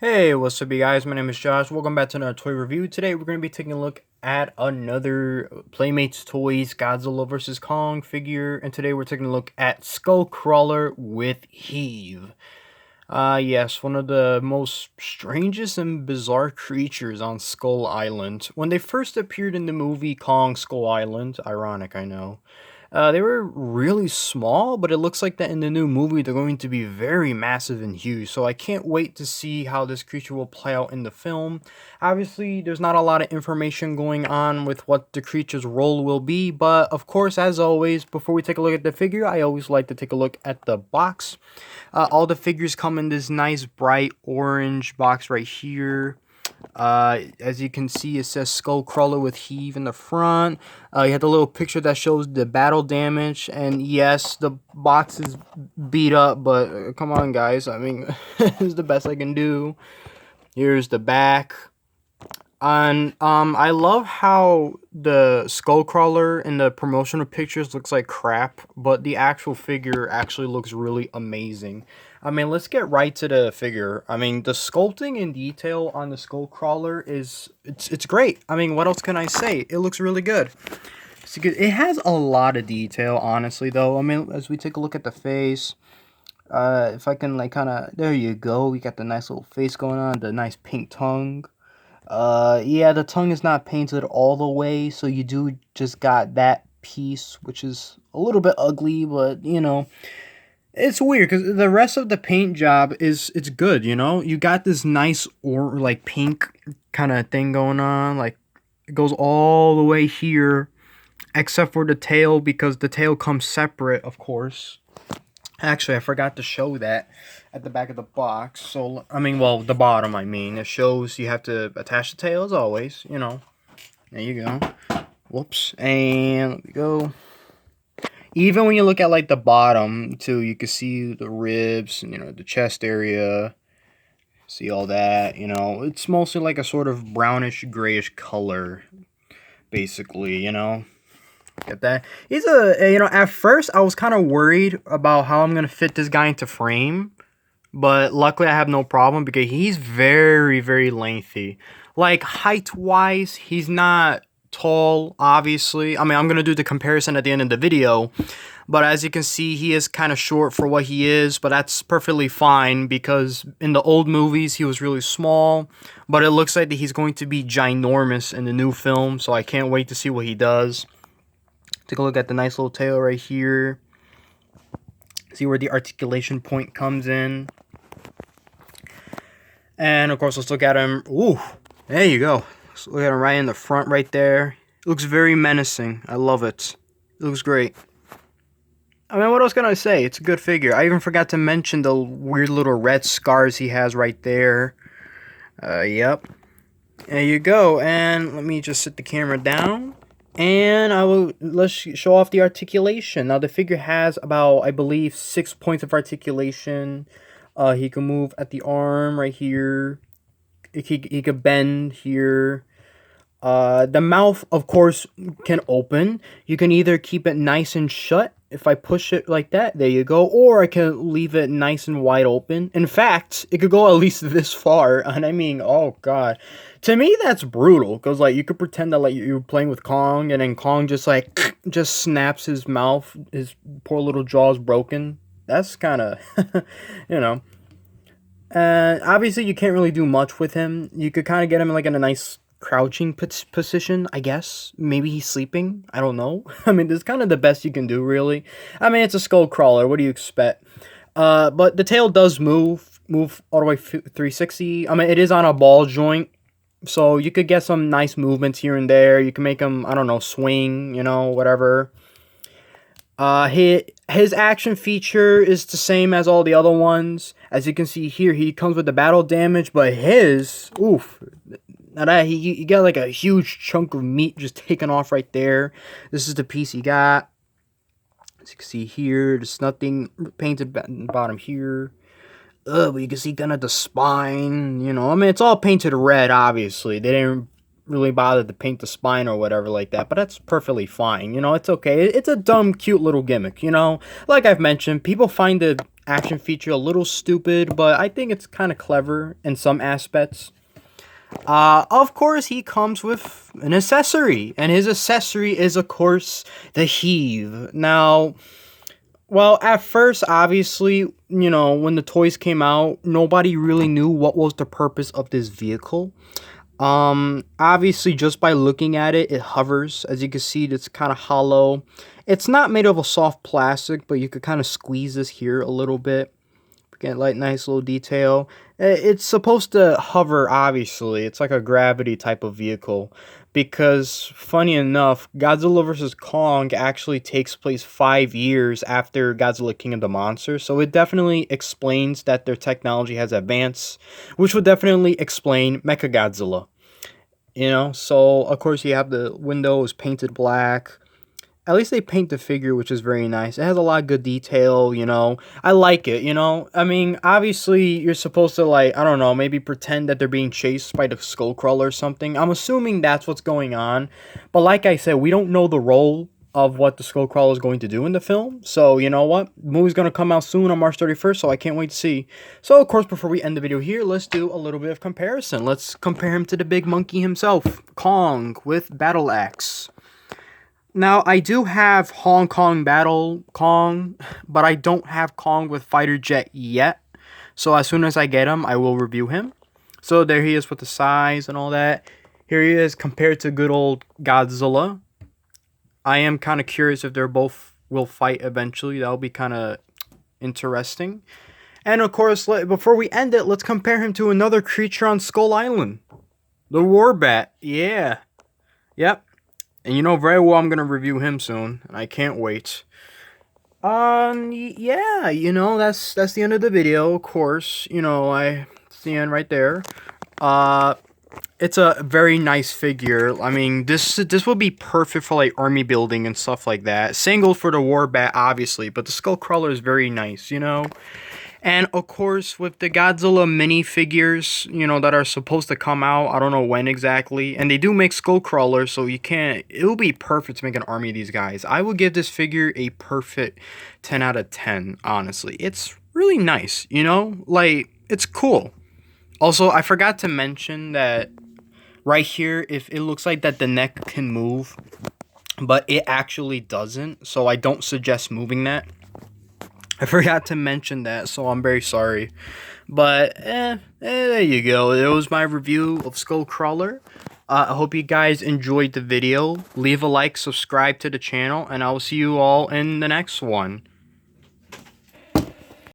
Hey, what's up, you guys? My name is Josh. Welcome back to another toy review. Today, we're going to be taking a look at another Playmates Toys Godzilla vs. Kong figure. And today, we're taking a look at Skullcrawler with HEAV. Yes, one of the most strangest and bizarre creatures on Skull Island. When they first appeared in the movie Kong Skull Island, ironic, I know. They were really small, but it looks like that in the new movie they're going to be very massive and huge. So I can't wait to see how this creature will play out in the film. Obviously, there's not a lot of information going on with what the creature's role will be, but of course, as always, before we take a look at the figure, I always like to take a look at the box. All the figures come in this nice bright orange box right here. As you can see, it says Skullcrawler with HEAV in the front. You have the little picture that shows the battle damage, and yes, the box is beat up, but come on, guys. I mean, it's the best I can do. Here's the back. And I love how the Skullcrawler in the promotional pictures looks like crap, but the actual figure actually looks really amazing. I mean, let's get right to the figure. I mean, the sculpting and detail on the Skullcrawler it's great. I mean, what else can I say? It looks really good. It has a lot of detail, honestly, though. I mean, as we take a look at the face, if I can, like, kind of, there you go. We got the nice little face going on, the nice pink tongue. Yeah, the tongue is not painted all the way, so you do just got that piece, which is a little bit ugly, but, you know, it's weird, because the rest of the paint job it's good, you know? You got this nice, or like, pink kind of thing going on, like, it goes all the way here, except for the tail, because the tail comes separate, of course. Actually, I forgot to show that at the back of the box. So, I mean, well, the bottom, I mean. It shows you have to attach the tail, as always, you know. There you go. Whoops. And let me go. Even when you look at, like, the bottom, too, you can see the ribs and, you know, the chest area. See all that, you know. It's mostly like a sort of brownish, grayish color, basically, you know. Get that? He's you know, at first I was kind of worried about how I'm going to fit this guy into frame. But luckily I have no problem because he's very, very lengthy. Like, height-wise, he's not tall, obviously. I mean, I'm going to do the comparison at the end of the video. But as you can see, he is kind of short for what he is. But that's perfectly fine because in the old movies, he was really small. But it looks like that he's going to be ginormous in the new film. So I can't wait to see what he does. Take a look at the nice little tail right here. See where the articulation point comes in. And, of course, let's look at him. Ooh, there you go. Let's look at him right in the front right there. It looks very menacing. I love it. It looks great. I mean, what else can I say? It's a good figure. I even forgot to mention the weird little red scars he has right there. Yep. There you go. And let me just sit the camera down. And let's show off the articulation. Now, the figure has about, I believe, 6 points of articulation. He can move at the arm right here. He could bend here. The mouth, of course, can open. You can either keep it nice and shut. If I push it like that, there you go. Or I can leave it nice and wide open. In fact, it could go at least this far. And I mean, oh god. To me, that's brutal. Because, like, you could pretend that, like, you're playing with Kong. And then Kong just, like, just snaps his mouth. His poor little jaw's broken. That's kind of, you know. Obviously, you can't really do much with him. You could kind of get him, like, in a nice crouching position, I guess. Maybe he's sleeping. I don't know. I mean, this is kind of the best you can do, really. I mean, it's a Skullcrawler. What do you expect? But the tail does move all the way 360. I mean, it is on a ball joint. So you could get some nice movements here and there. You can make him, I don't know, swing, you know, whatever. His action feature is the same as all the other ones. As you can see here, he comes with the battle damage, but his, oof, now that he got like a huge chunk of meat just taken off right there. This is the piece he got. As you can see here, there's nothing painted bottom here. But you can see kind of the spine, you know. I mean, it's all painted red, obviously. They didn't really bothered to paint the spine or whatever like that, but that's perfectly fine. You know, it's okay. It's a dumb, cute little gimmick, you know? Like I've mentioned, people find the action feature a little stupid, but I think it's kind of clever in some aspects. Of course, he comes with an accessory, and his accessory is, of course, the HEAV. Now, well, at first, obviously, you know, when the toys came out, nobody really knew what was the purpose of this vehicle. Obviously, just by looking at it, it hovers. As you can see, it's kind of hollow. It's not made of a soft plastic, but you could kind of squeeze this here a little bit. Get like nice little detail. It's supposed to hover, obviously. It's like a gravity type of vehicle. Because, funny enough, Godzilla vs. Kong actually takes place 5 years after Godzilla King of the Monsters. So it definitely explains that their technology has advanced. Which would definitely explain Mechagodzilla. You know, so of course you have the windows painted black. At least they paint the figure, which is very nice. It has a lot of good detail, you know. I like it, you know. I mean, obviously, you're supposed to, like, I don't know, maybe pretend that they're being chased by the Skullcrawler or something. I'm assuming that's what's going on. But like I said, we don't know the role of what the Skullcrawler is going to do in the film. So, you know what? The movie's going to come out soon on March 31st, so I can't wait to see. So, of course, before we end the video here, let's do a little bit of comparison. Let's compare him to the big monkey himself, Kong, with Battle Axe. Now, I do have Hong Kong Battle Kong, but I don't have Kong with Fighter Jet yet. So as soon as I get him, I will review him. So there he is with the size and all that. Here he is compared to good old Godzilla. I am kind of curious if they're both will fight eventually. That'll be kind of interesting. And of course, before we end it, let's compare him to another creature on Skull Island. The Warbat. Yeah. Yep. And you know very well I'm going to review him soon. And I can't wait. Yeah, you know, that's the end of the video, of course. You know, it's the end right there. It's a very nice figure. I mean, this will be perfect for, like, army building and stuff like that. Same goes for the Warbat, obviously. But the Skullcrawler is very nice, you know. And, of course, with the Godzilla minifigures, you know, that are supposed to come out, I don't know when exactly. And they do make Skullcrawler, so you can't... It'll be perfect to make an army of these guys. I would give this figure a perfect 10 out of 10, honestly. It's really nice, you know? Like, it's cool. Also, I forgot to mention that right here, if it looks like that the neck can move, but it actually doesn't. So I don't suggest moving that. I forgot to mention that, so I'm very sorry. But, there you go. It was my review of Skullcrawler. I hope you guys enjoyed the video. Leave a like, subscribe to the channel, and I will see you all in the next one.